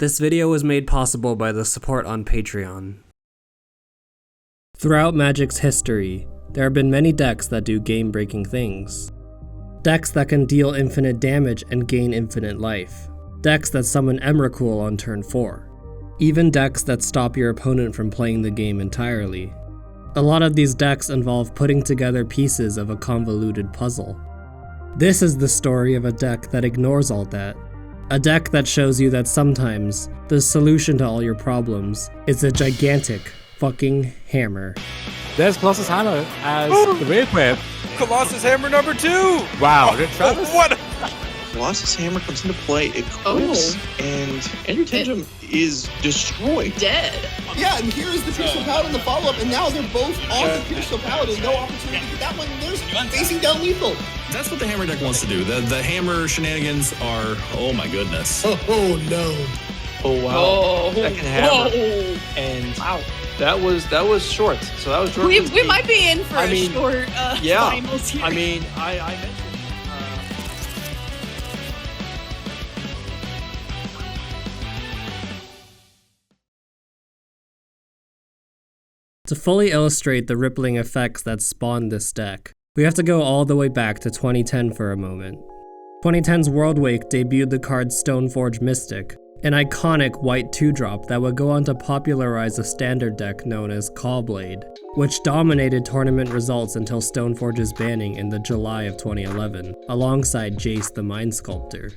This video was made possible by the support on Patreon. Throughout Magic's history, there have been many decks that do game-breaking things. Decks that can deal infinite damage and gain infinite life. Decks that summon Emrakul on turn 4. Even decks that stop your opponent from playing the game entirely. A lot of these decks involve putting together pieces of a convoluted puzzle. This is the story of a deck that ignores all that. A deck that shows you that sometimes the solution to all your problems is a gigantic fucking hammer. There's Colossus Hammer as the re-equip. Colossus Hammer number 2! Wow, Travis. What? Colossus Hammer comes into play, equips, and Andrew Tenjum is destroyed. Dead. Yeah, and here is the Pierce Paladin, the follow-up, and now they're both on the Pierce Paladin. No opportunity to get that one. There's facing down lethal. That's what the hammer deck wants to do. The hammer shenanigans are, oh my goodness. Oh no. Oh wow. Second hammer. And wow. That was short. So that was short. We might be in for a short finals here. I mentioned To fully illustrate the rippling effects that spawned this deck, we have to go all the way back to 2010 for a moment. 2010's Worldwake debuted the card Stoneforge Mystic, an iconic white 2-drop that would go on to popularize a standard deck known as Caw-Blade, which dominated tournament results until Stoneforge's banning in the July of 2011, alongside Jace the Mind Sculptor.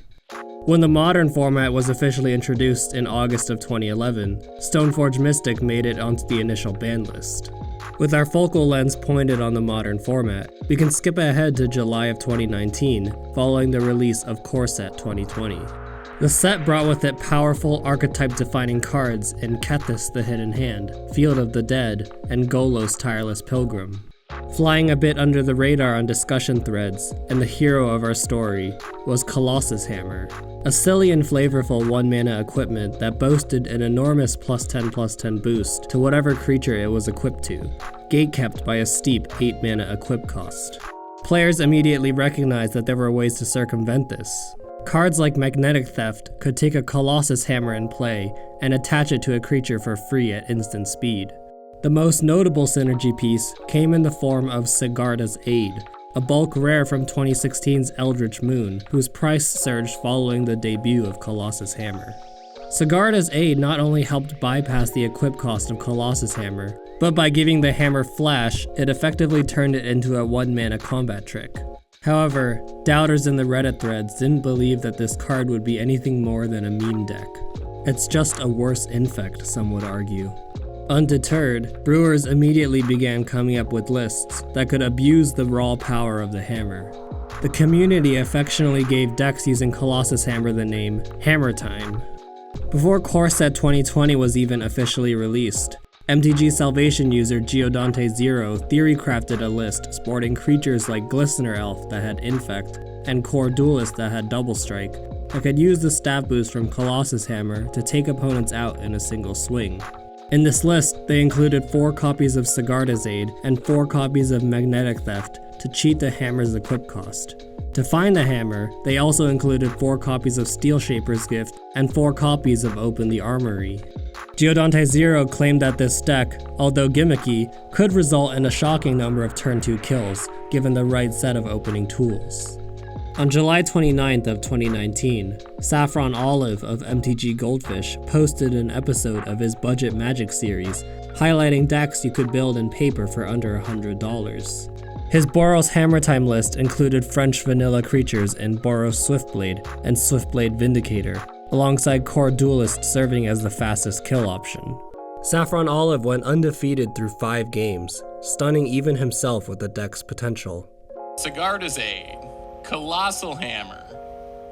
When the modern format was officially introduced in August of 2011, Stoneforge Mystic made it onto the initial ban list. With our focal lens pointed on the modern format, we can skip ahead to July of 2019, following the release of Core Set 2020. The set brought with it powerful archetype-defining cards in Kethis the Hidden Hand, Field of the Dead, and Golos Tireless Pilgrim. Flying a bit under the radar on discussion threads, and the hero of our story, was Colossus Hammer, a silly and flavorful 1-mana equipment that boasted an enormous +10/+10 boost to whatever creature it was equipped to, gatekept by a steep 8-mana equip cost. Players immediately recognized that there were ways to circumvent this. Cards like Magnetic Theft could take a Colossus Hammer in play and attach it to a creature for free at instant speed. The most notable synergy piece came in the form of Sigarda's Aid, a bulk rare from 2016's Eldritch Moon, whose price surged following the debut of Colossus Hammer. Sigarda's Aid not only helped bypass the equip cost of Colossus Hammer, but by giving the hammer flash, it effectively turned it into a 1-mana combat trick. However, doubters in the Reddit threads didn't believe that this card would be anything more than a meme deck. It's just a worse infect, some would argue. Undeterred, brewers immediately began coming up with lists that could abuse the raw power of the hammer. The community affectionately gave decks using Colossus Hammer the name Hammer Time. Before Core Set 2020 was even officially released, MTG Salvation user Giodante0 theory-crafted a list sporting creatures like Glistener Elf that had Infect, and Core Duelist that had Double Strike, that could use the stat boost from Colossus Hammer to take opponents out in a single swing. In this list, they included 4 copies of Sigarda's Aid and 4 copies of Magnetic Theft to cheat the hammer's equip cost. To find the hammer, they also included 4 copies of Steel Shaper's Gift and 4 copies of Open the Armory. Giodante0 claimed that this deck, although gimmicky, could result in a shocking number of turn 2 kills, given the right set of opening tools. On July 29th of 2019, Saffron Olive of MTG Goldfish posted an episode of his Budget Magic series, highlighting decks you could build in paper for under $100. His Boros Hammer Time list included French vanilla creatures in Boros Swiftblade and Swiftblade Vindicator, alongside Core Duelist serving as the fastest kill option. Saffron Olive went undefeated through 5 games, stunning even himself with the deck's potential. Sigarda's Aid, Colossal Hammer,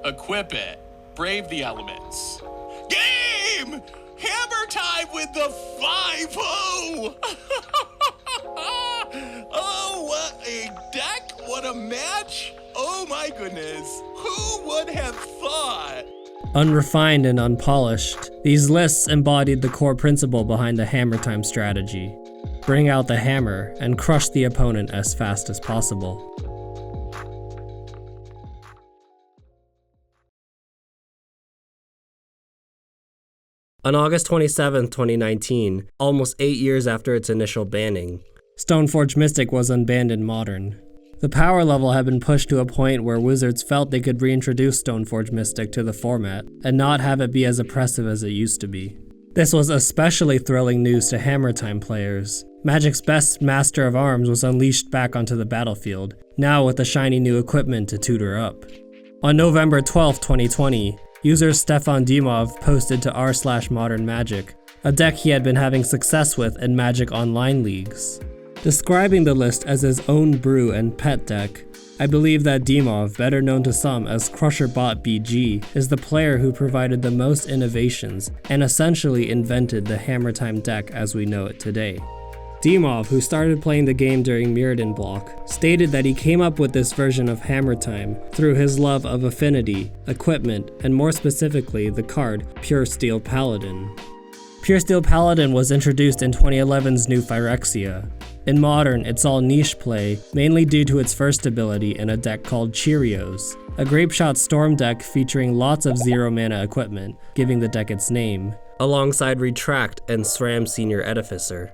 Equip It, Brave the Elements. Game! Hammer Time with the 5-0! Oh, what a deck! What a match! Oh my goodness! Who would have thought? Unrefined and unpolished, these lists embodied the core principle behind the Hammer Time strategy. Bring out the hammer and crush the opponent as fast as possible. On August 27, 2019, almost 8 years after its initial banning, Stoneforge Mystic was unbanned in Modern. The power level had been pushed to a point where Wizards felt they could reintroduce Stoneforge Mystic to the format and not have it be as oppressive as it used to be. This was especially thrilling news to Hammer Time players. Magic's best Master of Arms was unleashed back onto the battlefield, now with the shiny new equipment to tutor up. On November 12, 2020, user Stefan Dimov posted to r/modernmagic, a deck he had been having success with in Magic Online leagues. Describing the list as his own brew and pet deck, I believe that Dimov, better known to some as CrusherBot BG, is the player who provided the most innovations and essentially invented the Hammer Time deck as we know it today. Dimov, who started playing the game during Mirrodin Block, stated that he came up with this version of Hammer Time through his love of affinity, equipment, and more specifically the card Pure Steel Paladin. Pure Steel Paladin was introduced in 2011's new Phyrexia. In Modern, it's all niche play, mainly due to its first ability in a deck called Cheerios, a Grapeshot Storm deck featuring lots of 0-mana equipment, giving the deck its name, alongside Retract and SRAM Senior Edificer.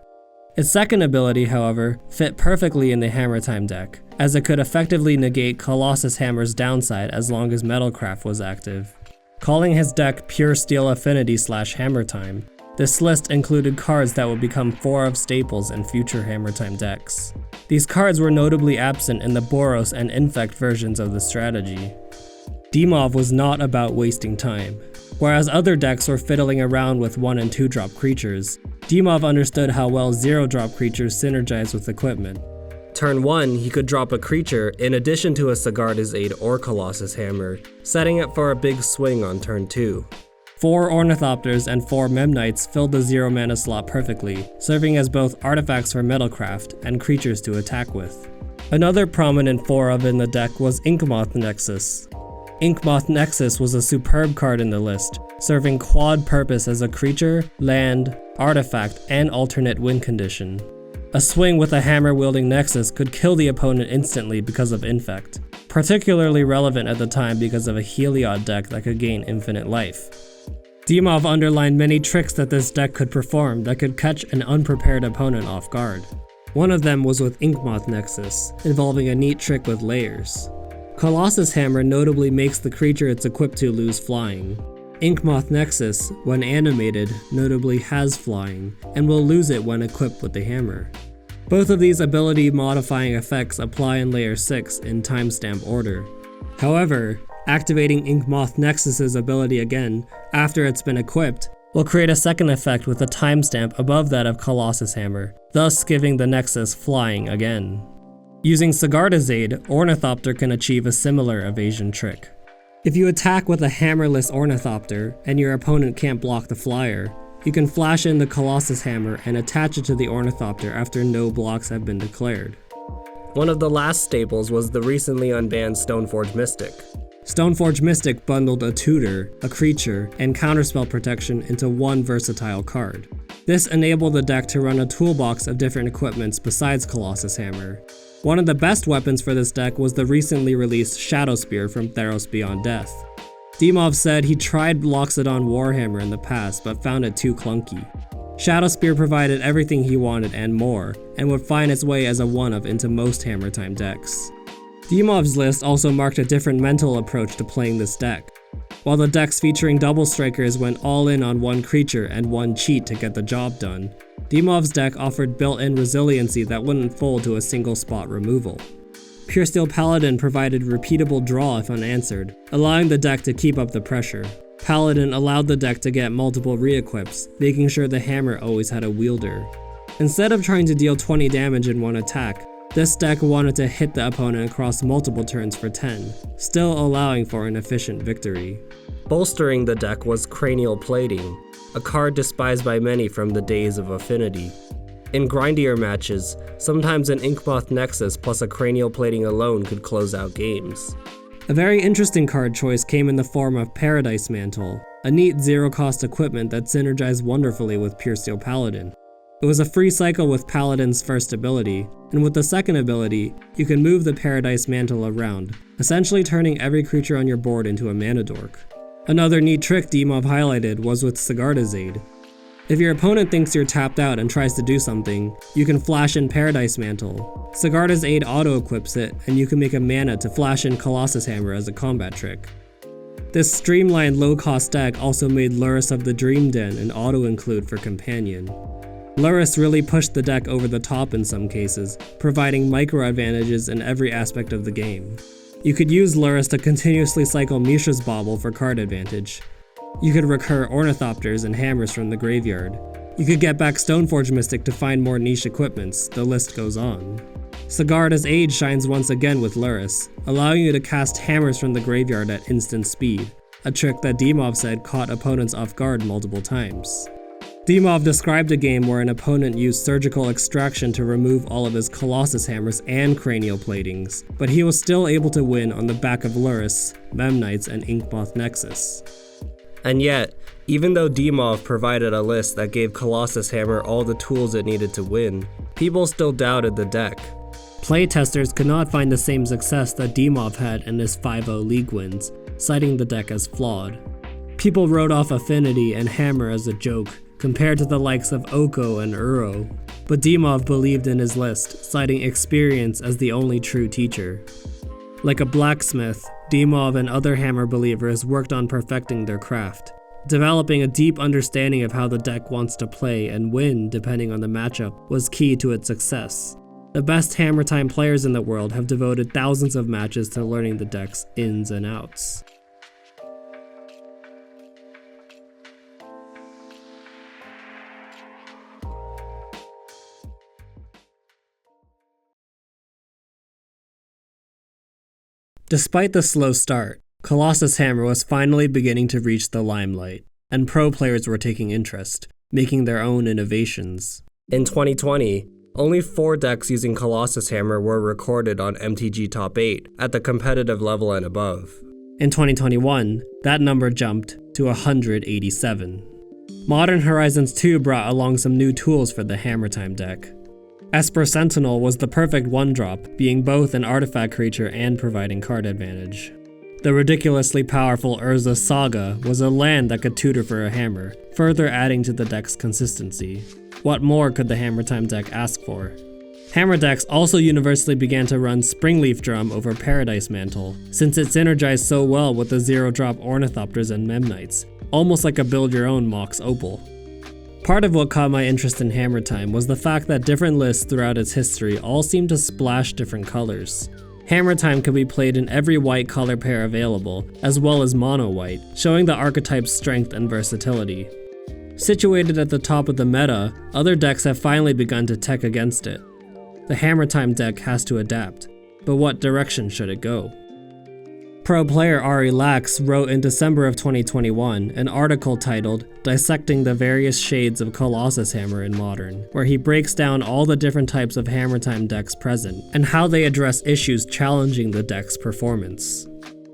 Its second ability, however, fit perfectly in the Hammer Time deck, as it could effectively negate Colossus Hammer's downside as long as Metalcraft was active. Calling his deck Pure Steel Affinity / Hammer Time, this list included cards that would become 4 of staples in future Hammer Time decks. These cards were notably absent in the Boros and Infect versions of the strategy. Dimov was not about wasting time. Whereas other decks were fiddling around with 1 and 2 drop creatures, Dimov understood how well 0-drop creatures synergize with equipment. Turn 1, he could drop a creature in addition to a Sigarda's Aid or Colossus Hammer, setting it for a big swing on turn 2. 4 Ornithopters and 4 Memnites filled the 0-mana slot perfectly, serving as both artifacts for Metalcraft and creatures to attack with. Another prominent 4-of in the deck was Inkmoth Nexus. Inkmoth Nexus was a superb card in the list, serving quad purpose as a creature, land, artifact, and alternate win condition. A swing with a hammer-wielding Nexus could kill the opponent instantly because of Infect, particularly relevant at the time because of a Heliod deck that could gain infinite life. Dimov underlined many tricks that this deck could perform that could catch an unprepared opponent off guard. One of them was with Inkmoth Nexus, involving a neat trick with layers. Colossus Hammer notably makes the creature it's equipped to lose flying. Inkmoth Nexus, when animated, notably has flying, and will lose it when equipped with the hammer. Both of these ability modifying effects apply in Layer 6 in timestamp order. However, activating Inkmoth Nexus's ability again, after it's been equipped, will create a second effect with a timestamp above that of Colossus Hammer, thus giving the Nexus flying again. Using Sigarda's Aid, Ornithopter can achieve a similar evasion trick. If you attack with a hammerless Ornithopter, and your opponent can't block the flyer, you can flash in the Colossus Hammer and attach it to the Ornithopter after no blocks have been declared. One of the last staples was the recently unbanned Stoneforge Mystic. Stoneforge Mystic bundled a tutor, a creature, and counterspell protection into one versatile card. This enabled the deck to run a toolbox of different equipments besides Colossus Hammer. One of the best weapons for this deck was the recently released Shadow Spear from Theros Beyond Death. Dimov said he tried Loxodon Warhammer in the past but found it too clunky. Shadow Spear provided everything he wanted and more, and would find its way as a 1-of into most Hammer Time decks. Dimov's list also marked a different mental approach to playing this deck. While the decks featuring double strikers went all in on one creature and one cheat to get the job done, Dimov's deck offered built-in resiliency that wouldn't fold to a single spot removal. Pure Steel Paladin provided repeatable draw if unanswered, allowing the deck to keep up the pressure. Paladin allowed the deck to get multiple re-equips, making sure the hammer always had a wielder. Instead of trying to deal 20 damage in one attack, this deck wanted to hit the opponent across multiple turns for 10, still allowing for an efficient victory. Bolstering the deck was Cranial Plating, a card despised by many from the days of Affinity. In grindier matches, sometimes an Inkmoth Nexus plus a Cranial Plating alone could close out games. A very interesting card choice came in the form of Paradise Mantle, a neat zero-cost equipment that synergized wonderfully with Pure Steel Paladin. It was a free cycle with Paladin's first ability, and with the second ability, you can move the Paradise Mantle around, essentially turning every creature on your board into a mana dork. Another neat trick Dimov highlighted was with Sigarda's Aid. If your opponent thinks you're tapped out and tries to do something, you can flash in Paradise Mantle. Sigarda's Aid auto-equips it, and you can make a mana to flash in Colossus Hammer as a combat trick. This streamlined low-cost deck also made Lurrus of the Dream Den an auto-include for Companion. Lurrus really pushed the deck over the top in some cases, providing micro-advantages in every aspect of the game. You could use Lurrus to continuously cycle Mishra's Bauble for card advantage. You could recur Ornithopters and Hammers from the graveyard. You could get back Stoneforge Mystic to find more niche equipments, the list goes on. Sigarda's Aid shines once again with Lurrus, allowing you to cast Hammers from the graveyard at instant speed, a trick that Dimov said caught opponents off guard multiple times. Dimov described a game where an opponent used Surgical Extraction to remove all of his Colossus Hammers and Cranial Platings, but he was still able to win on the back of Lurrus, Memnites, and Inkmoth Nexus. And yet, even though Dimov provided a list that gave Colossus Hammer all the tools it needed to win, people still doubted the deck. Playtesters could not find the same success that Dimov had in his 5-0 league wins, citing the deck as flawed. People wrote off Affinity and Hammer as a joke, compared to the likes of Oko and Uro, but Dimov believed in his list, citing experience as the only true teacher. Like a Blacksmith, Dimov and other Hammer believers worked on perfecting their craft, developing a deep understanding of how the deck wants to play and win depending on the matchup was key to its success. The best Hammer Time players in the world have devoted thousands of matches to learning the deck's ins and outs. Despite the slow start, Colossus Hammer was finally beginning to reach the limelight, and pro players were taking interest, making their own innovations. In 2020, only 4 decks using Colossus Hammer were recorded on MTG Top 8 at the competitive level and above. In 2021, that number jumped to 187. Modern Horizons 2 brought along some new tools for the Hammer Time deck. Esper Sentinel was the perfect one-drop, being both an artifact creature and providing card advantage. The ridiculously powerful Urza Saga was a land that could tutor for a hammer, further adding to the deck's consistency. What more could the Hammer Time deck ask for? Hammer decks also universally began to run Springleaf Drum over Paradise Mantle, since it synergized so well with the 0-drop Ornithopters and Memnites, almost like a build-your-own Mox Opal. Part of what caught my interest in Hammer Time was the fact that different lists throughout its history all seemed to splash different colors. Hammer Time could be played in every white color pair available, as well as mono white, showing the archetype's strength and versatility. Situated at the top of the meta, other decks have finally begun to tech against it. The Hammer Time deck has to adapt, but what direction should it go? Pro player Ari Lax wrote in December of 2021 an article titled Dissecting the Various Shades of Colossus Hammer in Modern, where he breaks down all the different types of Hammer Time decks present and how they address issues challenging the deck's performance.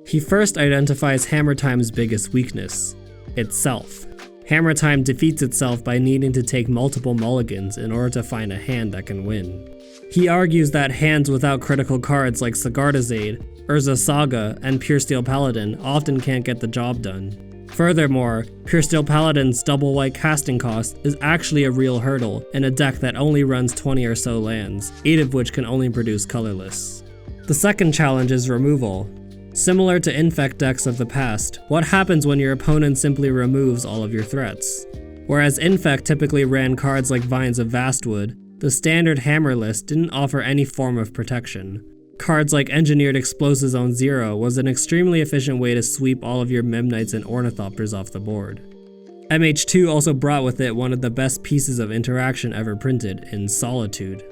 He first identifies Hammer Time's biggest weakness: itself. Hammer Time defeats itself by needing to take multiple mulligans in order to find a hand that can win. He argues that hands without critical cards like Sigarda's Aid, Urza Saga, and Pure Steel Paladin often can't get the job done. Furthermore, Pure Steel Paladin's double white casting cost is actually a real hurdle in a deck that only runs 20 or so lands, 8 of which can only produce colorless. The second challenge is removal. Similar to Infect decks of the past, what happens when your opponent simply removes all of your threats? Whereas Infect typically ran cards like Vines of Vastwood, the standard Hammer list didn't offer any form of protection. Cards like Engineered Explosives on 0 was an extremely efficient way to sweep all of your Memnites and Ornithopters off the board. MH2 also brought with it one of the best pieces of interaction ever printed in Solitude.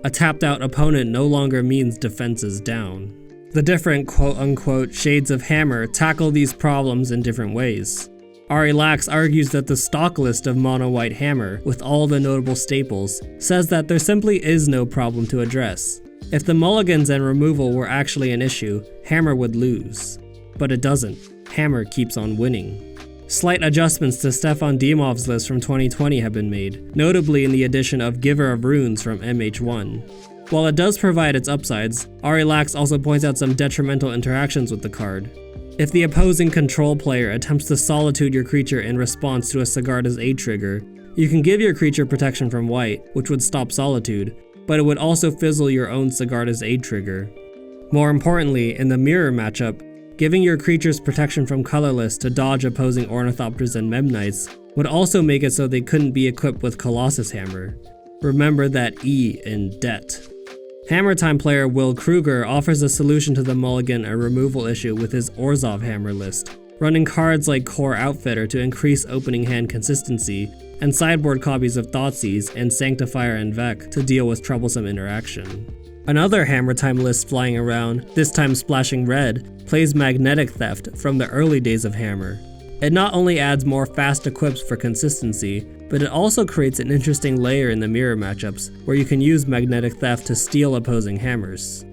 A tapped out opponent no longer means defense is down. The different quote-unquote shades of Hammer tackle these problems in different ways. Ari Lax argues that the stock list of mono-white Hammer, with all the notable staples, says that there simply is no problem to address. If the mulligans and removal were actually an issue, Hammer would lose. But it doesn't. Hammer keeps on winning. Slight adjustments to Stefan Dimov's list from 2020 have been made, notably in the addition of Giver of Runes from MH1. While it does provide its upsides, Ari Lax also points out some detrimental interactions with the card. If the opposing control player attempts to solitude your creature in response to a Sigarda's Aid trigger, you can give your creature protection from white, which would stop solitude, but it would also fizzle your own Sigarda's Aid trigger. More importantly, in the mirror matchup, giving your creatures protection from colorless to dodge opposing Ornithopters and Memnites would also make it so they couldn't be equipped with Colossus Hammer. Remember that E in debt. Hammer Time player Will Krueger offers a solution to the mulligan and removal issue with his Orzhov Hammer list, running cards like Core Outfitter to increase opening hand consistency, and sideboard copies of Thoughtseize and Sanctifier and Vec to deal with troublesome interaction. Another Hammer Time list flying around, this time splashing red, plays Magnetic Theft from the early days of Hammer. It not only adds more fast equips for consistency, but it also creates an interesting layer in the mirror matchups where you can use Magnetic Theft to steal opposing hammers.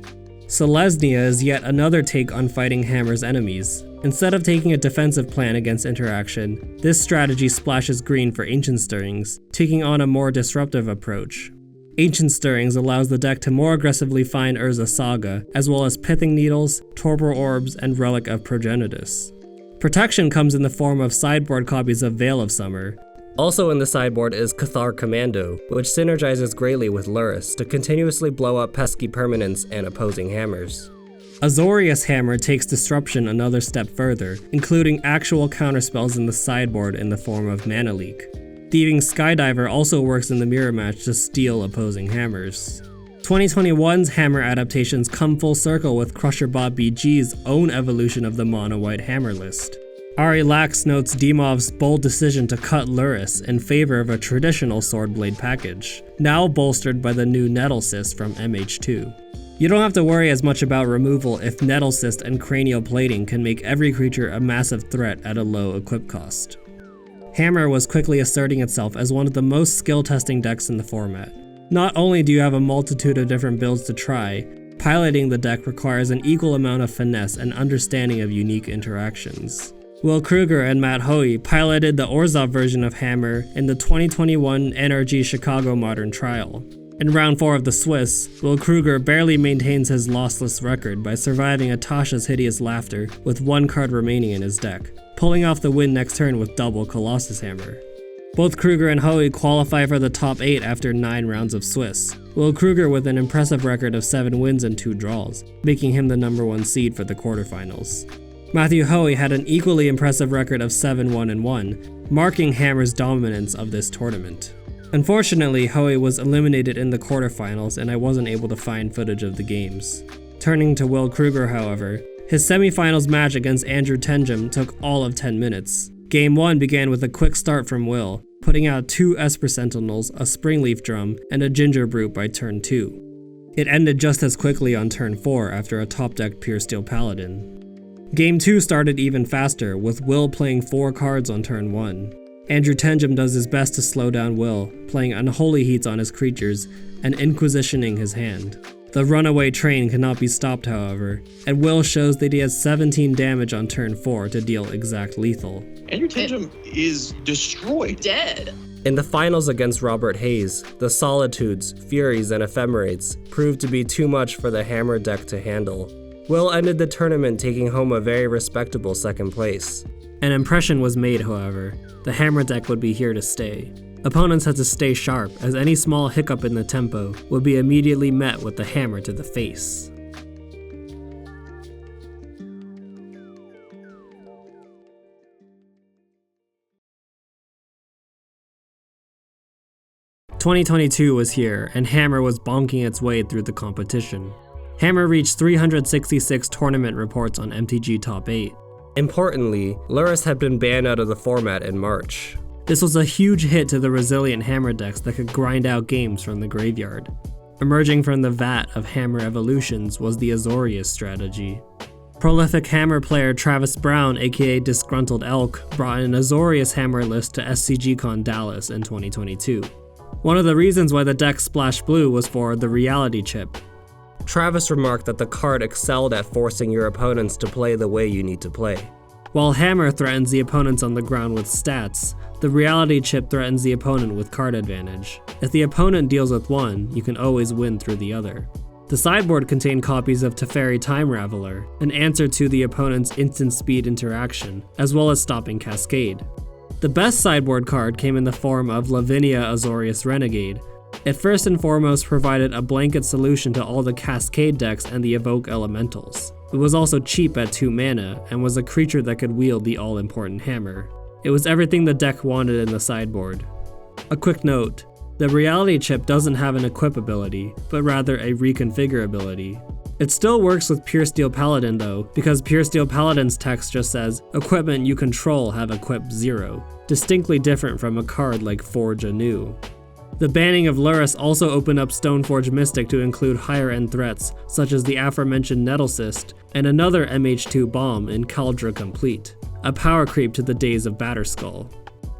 Selesnya is yet another take on fighting Hammer's enemies. Instead of taking a defensive plan against interaction, this strategy splashes green for Ancient Stirrings, taking on a more disruptive approach. Ancient Stirrings allows the deck to more aggressively find Urza Saga, as well as Pithing Needles, Torpor Orbs, and Relic of Progenitus. Protection comes in the form of sideboard copies of Veil of Summer. Also in the sideboard is Cathar Commando, which synergizes greatly with Lurrus to continuously blow up pesky permanents and opposing hammers. Azorius Hammer takes Disruption another step further, including actual counterspells in the sideboard in the form of Mana Leak. Thieving Skydiver also works in the mirror match to steal opposing hammers. 2021's Hammer adaptations come full circle with Crusher Bot BG's own evolution of the mono-white hammer list. Ari Lax notes Dimov's bold decision to cut Lurrus in favor of a traditional Swordblade package, now bolstered by the new Nettlecyst from MH2. You don't have to worry as much about removal if Nettlecyst and Cranial Plating can make every creature a massive threat at a low equip cost. Hammer was quickly asserting itself as one of the most skill-testing decks in the format. Not only do you have a multitude of different builds to try, piloting the deck requires an equal amount of finesse and understanding of unique interactions. Will Krueger and Matt Hoey piloted the Orzhov version of Hammer in the 2021 NRG Chicago Modern Trial. In round 4 of the Swiss, Will Krueger barely maintains his lossless record by surviving Atasha's Hideous Laughter with 1 card remaining in his deck, pulling off the win next turn with double Colossus Hammer. Both Krueger and Hoey qualify for the top 8 after 9 rounds of Swiss, Will Krueger with an impressive record of 7 wins and 2 draws, making him the #1 seed for the quarterfinals. Matthew Hoey had an equally impressive record of 7-1-1, marking Hammer's dominance of this tournament. Unfortunately, Hoey was eliminated in the quarterfinals and I wasn't able to find footage of the games. Turning to Will Krueger, however, his semifinals match against Andrew Tenjum took all of 10 minutes. Game 1 began with a quick start from Will, putting out 2 Esper Sentinels, a Springleaf Drum, and a Ginger Brute by turn 2. It ended just as quickly on turn 4 after a top-decked Pure Steel Paladin. Game 2 started even faster, with Will playing 4 cards on turn 1. Andrew Tenjum does his best to slow down Will, playing Unholy Heats on his creatures and Inquisitioning his hand. The runaway train cannot be stopped, however, and Will shows that he has 17 damage on turn 4 to deal exact lethal. Andrew Tenjum is destroyed. Dead. In the finals against Robert Hayes, the Solitudes, Furies, and Ephemerates proved to be too much for the Hammer deck to handle. Will ended the tournament taking home a very respectable second place. An impression was made, however. The Hammer deck would be here to stay. Opponents had to stay sharp, as any small hiccup in the tempo would be immediately met with the hammer to the face. "2022 was here, and Hammer was bonking its way through the competition. Hammer reached 366 tournament reports on MTG Top 8. Importantly, Lurrus had been banned out of the format in March. This was a huge hit to the resilient Hammer decks that could grind out games from the graveyard. Emerging from the vat of Hammer evolutions was the Azorius strategy. Prolific Hammer player Travis Brown, aka Disgruntled Elk, brought an Azorius Hammer list to SCGCONDallas in 2022. One of the reasons why the deck splashed blue was for the reality chip. Travis remarked that the card excelled at forcing your opponents to play the way you need to play. While Hammer threatens the opponents on the ground with stats, the reality chip threatens the opponent with card advantage. If the opponent deals with one, you can always win through the other. The sideboard contained copies of Teferi Time Raveler, an answer to the opponent's instant speed interaction, as well as stopping Cascade. The best sideboard card came in the form of Lavinia Azorius Renegade. It first and foremost provided a blanket solution to all the Cascade decks and the Evoke Elementals. It was also cheap at 2 mana, and was a creature that could wield the all-important hammer. It was everything the deck wanted in the sideboard. A quick note, the reality chip doesn't have an equip ability, but rather a reconfigure ability. It still works with Pure Steel Paladin though, because Pure Steel Paladin's text just says, equipment you control have equip 0, distinctly different from a card like Forge Anew. The banning of Lurrus also opened up Stoneforge Mystic to include higher end threats, such as the aforementioned Nettlecyst, and another MH2 bomb in Kaldra Complete, a power creep to the days of Batterskull.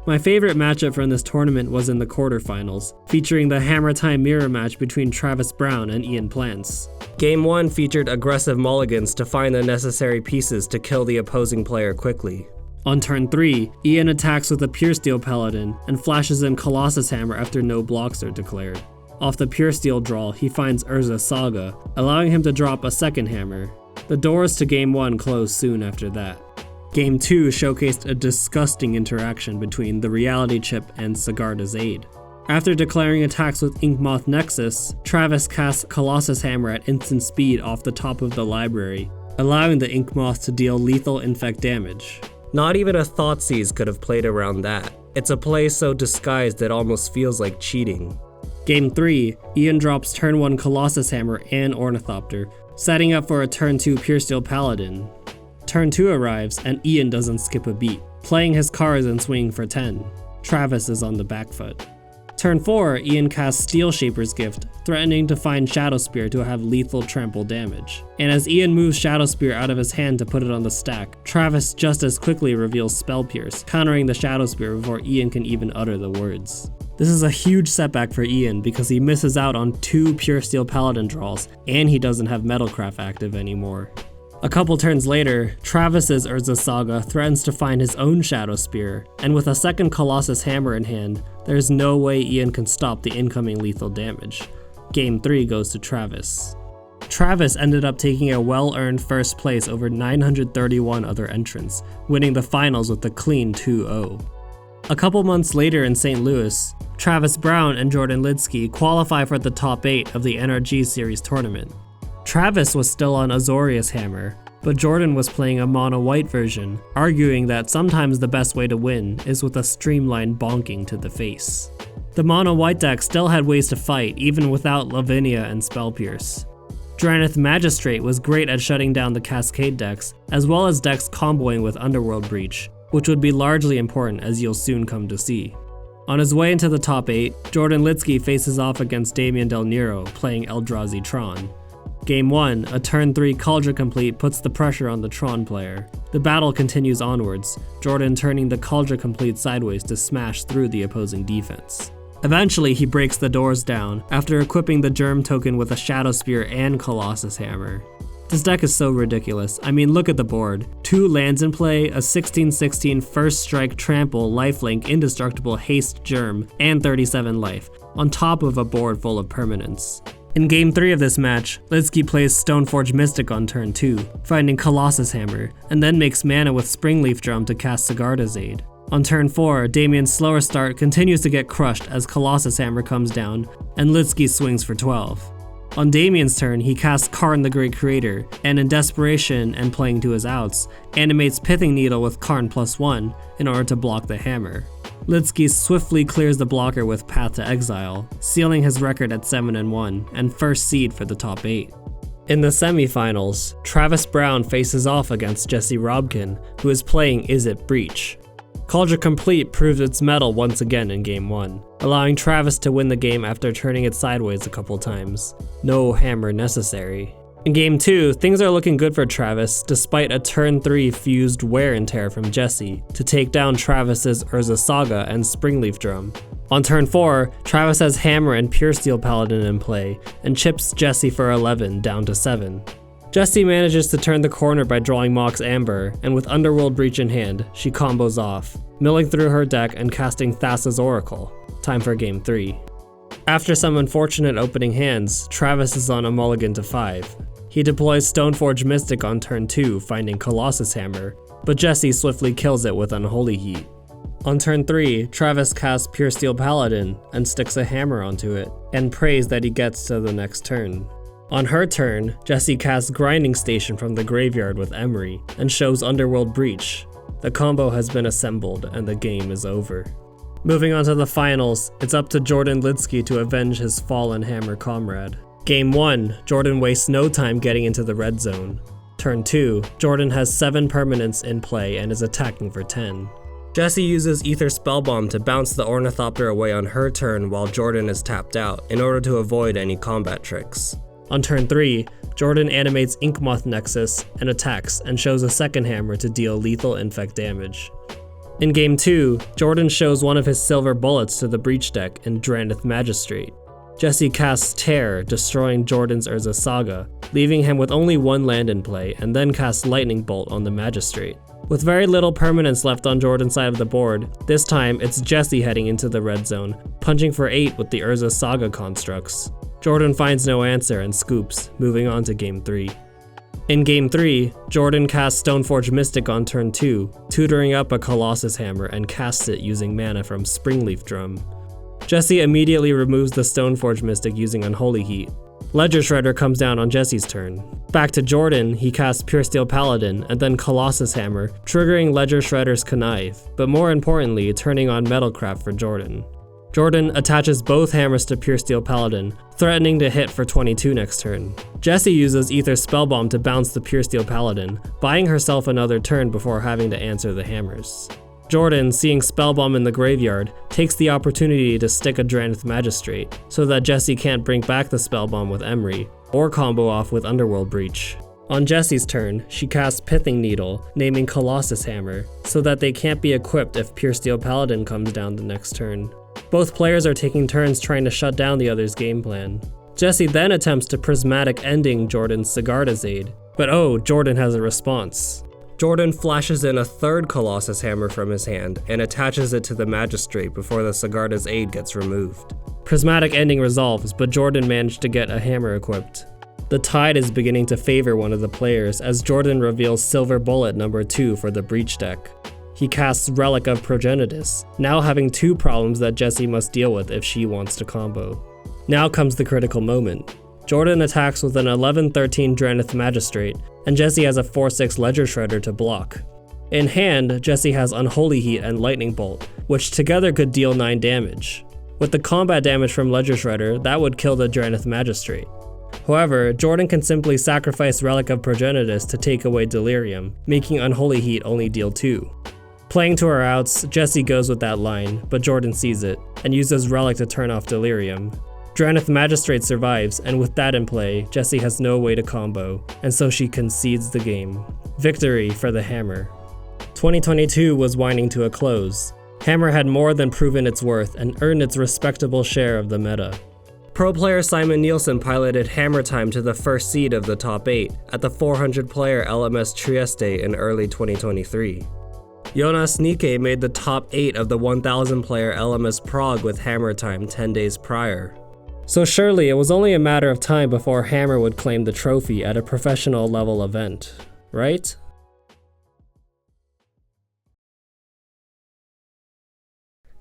My favorite matchup from this tournament was in the quarterfinals, featuring the Hammer Time mirror match between Travis Brown and Ian Plantz. Game 1 featured aggressive mulligans to find the necessary pieces to kill the opposing player quickly. On turn 3, Ian attacks with a Pure Steel Paladin and flashes in Colossus Hammer after no blocks are declared. Off the Pure Steel draw, he finds Urza Saga, allowing him to drop a second hammer. The doors to Game 1 closed soon after that. Game 2 showcased a disgusting interaction between the Reality Chip and Sigarda's Aid. After declaring attacks with Inkmoth Nexus, Travis casts Colossus Hammer at instant speed off the top of the library, allowing the Inkmoth to deal lethal infect damage. Not even a Thoughtseize could have played around that. It's a play so disguised it almost feels like cheating. Game 3, Ian drops turn 1 Colossus Hammer and Ornithopter, setting up for a turn 2 Pure Steel Paladin. Turn 2 arrives and Ian doesn't skip a beat, playing his cards and swinging for 10. Travis is on the back foot. Turn 4, Ian casts Steel Shaper's Gift, threatening to find Shadow Spear to have lethal trample damage. And as Ian moves Shadow Spear out of his hand to put it on the stack, Travis just as quickly reveals Spell Pierce, countering the Shadow Spear before Ian can even utter the words. This is a huge setback for Ian because he misses out on 2 Pure Steel Paladin draws, and he doesn't have Metalcraft active anymore. A couple turns later, Travis's Urza Saga threatens to find his own Shadow Spear, and with a second Colossus Hammer in hand, there's no way Ian can stop the incoming lethal damage. Game 3 goes to Travis. Travis ended up taking a well-earned first place over 931 other entrants, winning the finals with a clean 2-0. A couple months later in St. Louis, Travis Brown and Jordan Lidsky qualify for the top 8 of the NRG Series tournament. Travis was still on Azorius Hammer, but Jordan was playing a mono-white version, arguing that sometimes the best way to win is with a streamlined bonking to the face. The mono-white deck still had ways to fight even without Lavinia and Spell Pierce. Dranith Magistrate was great at shutting down the Cascade decks, as well as decks comboing with Underworld Breach, which would be largely important as you'll soon come to see. On his way into the top 8, Jordan Lidsky faces off against Damian Del Nero, playing Eldrazi Tron. Game 1, a turn 3 Kaldra Complete puts the pressure on the Tron player. The battle continues onwards, Jordan turning the Kaldra Complete sideways to smash through the opposing defense. Eventually, he breaks the doors down, after equipping the Germ token with a Shadow Spear and Colossus Hammer. This deck is so ridiculous. I mean, look at the board. 2 lands in play, a 16/16 First Strike Trample, Lifelink, Indestructible Haste Germ, and 37 life, on top of a board full of permanents. In Game 3 of this match, Lidsky plays Stoneforge Mystic on turn 2, finding Colossus Hammer, and then makes mana with Springleaf Drum to cast Sigarda's Aid. On turn 4, Damian's slower start continues to get crushed as Colossus Hammer comes down, and Lidsky swings for 12. On Damian's turn, he casts Karn the Great Creator, and in desperation and playing to his outs, animates Pithing Needle with Karn +1 in order to block the hammer. Lidsky swiftly clears the blocker with Path to Exile, sealing his record at 7-1 and first seed for the top 8. In the semifinals, Travis Brown faces off against Jesse Robkin, who is playing Izzet Breach. Kaldra Complete proved its mettle once again in Game 1, allowing Travis to win the game after turning it sideways a couple times. No hammer necessary. In Game 2, things are looking good for Travis despite a turn 3 fused Wear and Tear from Jesse to take down Travis's Urza Saga and Springleaf Drum. On turn 4, Travis has Hammer and Pure Steel Paladin in play and chips Jesse for 11 down to 7. Jesse manages to turn the corner by drawing Mox Amber, and with Underworld Breach in hand, she combos off, milling through her deck and casting Thassa's Oracle. Time for Game 3. After some unfortunate opening hands, Travis is on a mulligan to 5. He deploys Stoneforge Mystic on turn 2, finding Colossus Hammer, but Jesse swiftly kills it with Unholy Heat. On turn 3, Travis casts Pure Steel Paladin and sticks a hammer onto it, and prays that he gets to the next turn. On her turn, Jesse casts Grinding Station from the graveyard with Emery, and shows Underworld Breach. The combo has been assembled, and the game is over. Moving on to the finals, it's up to Jordan Lidsky to avenge his fallen Hammer comrade. Game 1, Jordan wastes no time getting into the red zone. Turn 2, Jordan has 7 permanents in play and is attacking for 10. Jesse uses Ether Spellbomb to bounce the Ornithopter away on her turn while Jordan is tapped out, in order to avoid any combat tricks. On turn 3, Jordan animates Inkmoth Nexus and attacks, and shows a second hammer to deal lethal infect damage. In Game 2, Jordan shows one of his silver bullets to the Breach deck in Drannith Magistrate. Jesse casts Tear, destroying Jordan's Urza Saga, leaving him with only 1 land in play, and then casts Lightning Bolt on the Magistrate. With very little permanence left on Jordan's side of the board, this time it's Jesse heading into the red zone, punching for 8 with the Urza Saga constructs. Jordan finds no answer and scoops, moving on to Game 3. In Game 3, Jordan casts Stoneforge Mystic on turn 2, tutoring up a Colossus Hammer and casts it using mana from Springleaf Drum. Jesse immediately removes the Stoneforge Mystic using Unholy Heat. Ledger Shredder comes down on Jesse's turn. Back to Jordan, he casts Pure Steel Paladin and then Colossus Hammer, triggering Ledger Shredder's Connive, but more importantly, turning on Metalcraft for Jordan. Jordan attaches both hammers to Pure Steel Paladin, threatening to hit for 22 next turn. Jesse uses Ether Spellbomb to bounce the Pure Steel Paladin, buying herself another turn before having to answer the hammers. Jordan, seeing Spellbomb in the graveyard, takes the opportunity to stick a Drannith Magistrate, so that Jesse can't bring back the Spellbomb with Emery, or combo off with Underworld Breach. On Jesse's turn, she casts Pithing Needle, naming Colossus Hammer, so that they can't be equipped if Pure Steel Paladin comes down the next turn. Both players are taking turns trying to shut down the other's game plan. Jesse then attempts to Prismatic Ending Jordan's Sigarda's Aid, but oh, Jordan has a response. Jordan flashes in a third Colossus Hammer from his hand and attaches it to the Magistrate before the Sigarda's Aid gets removed. Prismatic Ending resolves, but Jordan managed to get a hammer equipped. The tide is beginning to favor one of the players as Jordan reveals Silver Bullet number 2 for the Breach deck. He casts Relic of Progenitus, now having 2 problems that Jesse must deal with if she wants to combo. Now comes the critical moment. Jordan attacks with an 11-13 Drannith Magistrate, and Jesse has a 4-6 Ledger Shredder to block. In hand, Jesse has Unholy Heat and Lightning Bolt, which together could deal 9 damage. With the combat damage from Ledger Shredder, that would kill the Drannith Magistrate. However, Jordan can simply sacrifice Relic of Progenitus to take away Delirium, making Unholy Heat only deal 2. Playing to her outs, Jesse goes with that line, but Jordan sees it, and uses Relic to turn off Delirium. Drannith Magistrate survives, and with that in play, Jesse has no way to combo, and so she concedes the game. Victory for the Hammer. 2022 was winding to a close. Hammer had more than proven its worth and earned its respectable share of the meta. Pro player Simon Nielsen piloted Hammer Time to the first seed of the top 8 at the 400-player LMS Trieste in early 2023. Jonas Nike made the top 8 of the 1,000-player LMS Prague with Hammer Time 10 days prior. So surely it was only a matter of time before Hammer would claim the trophy at a professional level event, right?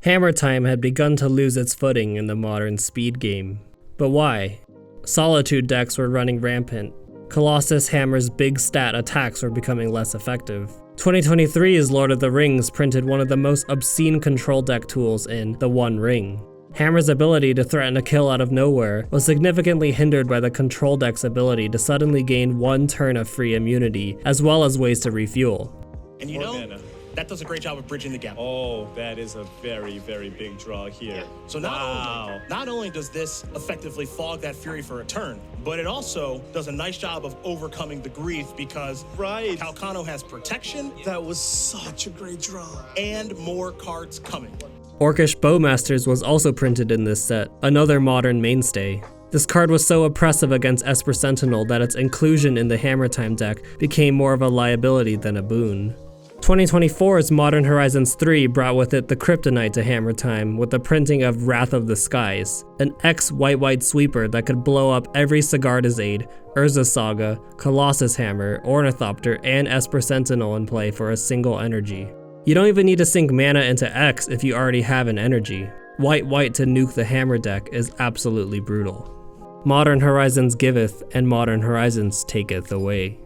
Hammer Time had begun to lose its footing in the modern speed game. But why? Solitude decks were running rampant. Colossus Hammer's big stat attacks were becoming less effective. 2023's Lord of the Rings printed one of the most obscene control deck tools in The One Ring. Hammer's ability to threaten a kill out of nowhere was significantly hindered by the control deck's ability to suddenly gain 1 turn of free immunity, as well as ways to refuel. And you know, that does a great job of bridging the gap. Oh, that is a very, very big draw here. Yeah. So not only does this effectively fog that Fury for a turn, but it also does a nice job of overcoming the grief because Calcano has protection. That was such a great draw. And more cards coming. Orcish Bowmasters was also printed in this set, another modern mainstay. This card was so oppressive against Esper Sentinel that its inclusion in the Hammer Time deck became more of a liability than a boon. 2024's Modern Horizons 3 brought with it the Kryptonite to Hammer Time with the printing of Wrath of the Skies, an X-white sweeper that could blow up every Sigarda's Aid, Urza Saga, Colossus Hammer, Ornithopter, and Esper Sentinel in play for a single energy. You don't even need to sink mana into X if you already have an energy. White to nuke the Hammer deck is absolutely brutal. Modern Horizons giveth, and Modern Horizons taketh away.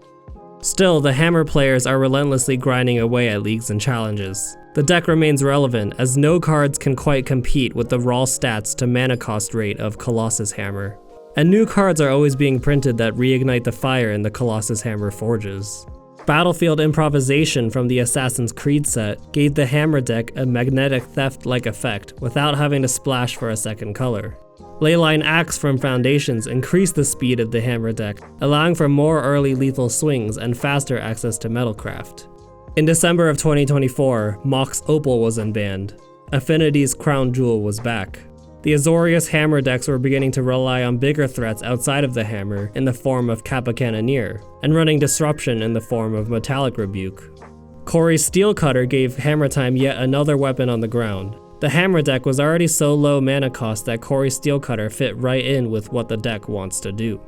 Still, the Hammer players are relentlessly grinding away at leagues and challenges. The deck remains relevant, as no cards can quite compete with the raw stats to mana cost rate of Colossus Hammer. And new cards are always being printed that reignite the fire in the Colossus Hammer forges. Battlefield Improvisation from the Assassin's Creed set gave the Hammer deck a magnetic theft-like effect without having to splash for a second color. Leyline Axe from Foundations increased the speed of the Hammer deck, allowing for more early lethal swings and faster access to Metalcraft. In December of 2024, Mox Opal was unbanned. Affinity's Crown Jewel was back. The Azorius Hammer decks were beginning to rely on bigger threats outside of the Hammer in the form of Kappa Cannoneer, and running Disruption in the form of Metallic Rebuke. Quarry's Steel Cutter gave Hammer Time yet another weapon on the ground. The Hammer deck was already so low mana cost that Quarry's Steel Cutter fit right in with what the deck wants to do.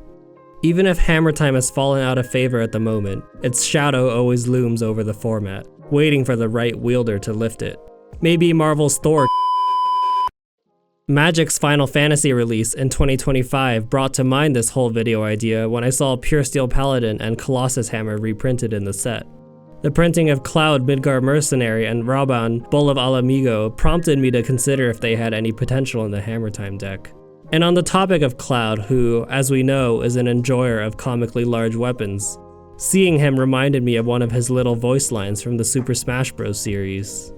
Even if Hammer Time has fallen out of favor at the moment, its shadow always looms over the format, waiting for the right wielder to lift it. Maybe Marvel's Thor. Magic's Final Fantasy release in 2025 brought to mind this whole video idea when I saw Pure Steel Paladin and Colossus Hammer reprinted in the set. The printing of Cloud Midgar Mercenary and Raban Bull of Alamigo prompted me to consider if they had any potential in the Hammer Time deck. And on the topic of Cloud, who, as we know, is an enjoyer of comically large weapons, seeing him reminded me of one of his little voice lines from the Super Smash Bros. Series.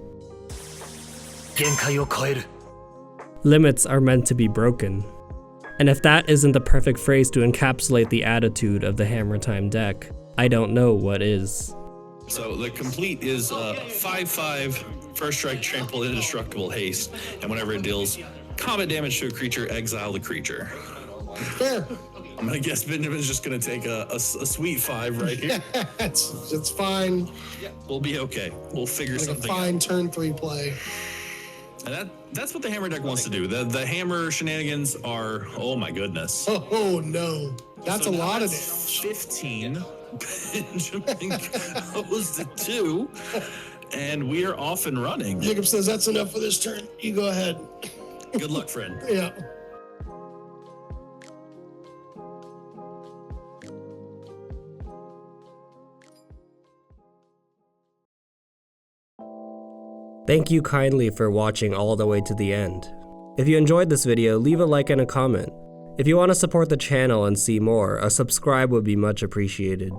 Limits are meant to be broken. And if that isn't the perfect phrase to encapsulate the attitude of the Hammer Time deck, I don't know what is. So the complete is 5/5, first strike, trample, indestructible, haste, and whenever it deals combat damage to a creature, exile the creature. Fair. I'm gonna guess Benjamin's just gonna take a sweet 5 right here. It's fine. We'll be okay. We'll figure Like something a fine out. turn 3 play. And that's what the Hammer deck wants to do. The Hammer shenanigans are, oh my goodness. Oh no. That's So a now lot of that's damage. 15. Benjamin goes to 2. And we are off and running. Jacob says that's enough for this turn. You go ahead. Good luck, friend. Yeah. Thank you kindly for watching all the way to the end. If you enjoyed this video, leave a like and a comment. If you want to support the channel and see more, a subscribe would be much appreciated.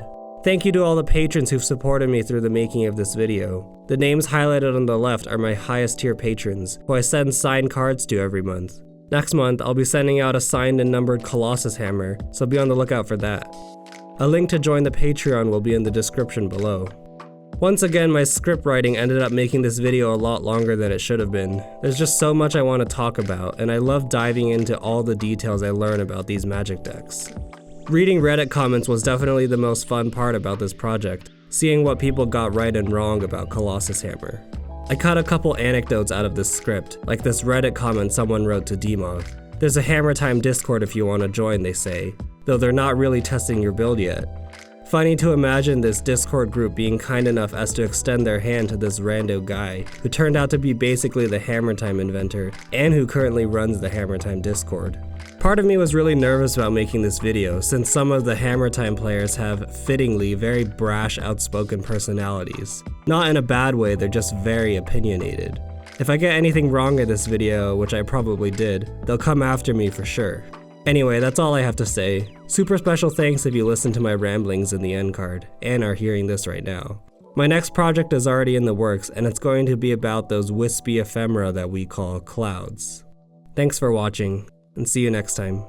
Thank you to all the patrons who've supported me through the making of this video. The names highlighted on the left are my highest tier patrons, who I send signed cards to every month. Next month, I'll be sending out a signed and numbered Colossus Hammer, so be on the lookout for that. A link to join the Patreon will be in the description below. Once again, my script writing ended up making this video a lot longer than it should have been. There's just so much I want to talk about, and I love diving into all the details I learn about these Magic decks. Reading Reddit comments was definitely the most fun part about this project, seeing what people got right and wrong about Colossus Hammer. I cut a couple anecdotes out of this script, like this Reddit comment someone wrote to Dmov. There's a Hammer Time Discord if you want to join, they say, though they're not really testing your build yet. Funny to imagine this Discord group being kind enough as to extend their hand to this rando guy, who turned out to be basically the Hammer Time inventor, and who currently runs the Hammer Time Discord. Part of me was really nervous about making this video, since some of the Hammer Time players have, fittingly, very brash, outspoken personalities. Not in a bad way, they're just very opinionated. If I get anything wrong in this video, which I probably did, they'll come after me for sure. Anyway, that's all I have to say. Super special thanks if you listened to my ramblings in the end card, and are hearing this right now. My next project is already in the works, and it's going to be about those wispy ephemera that we call clouds. Thanks for watching, and see you next time.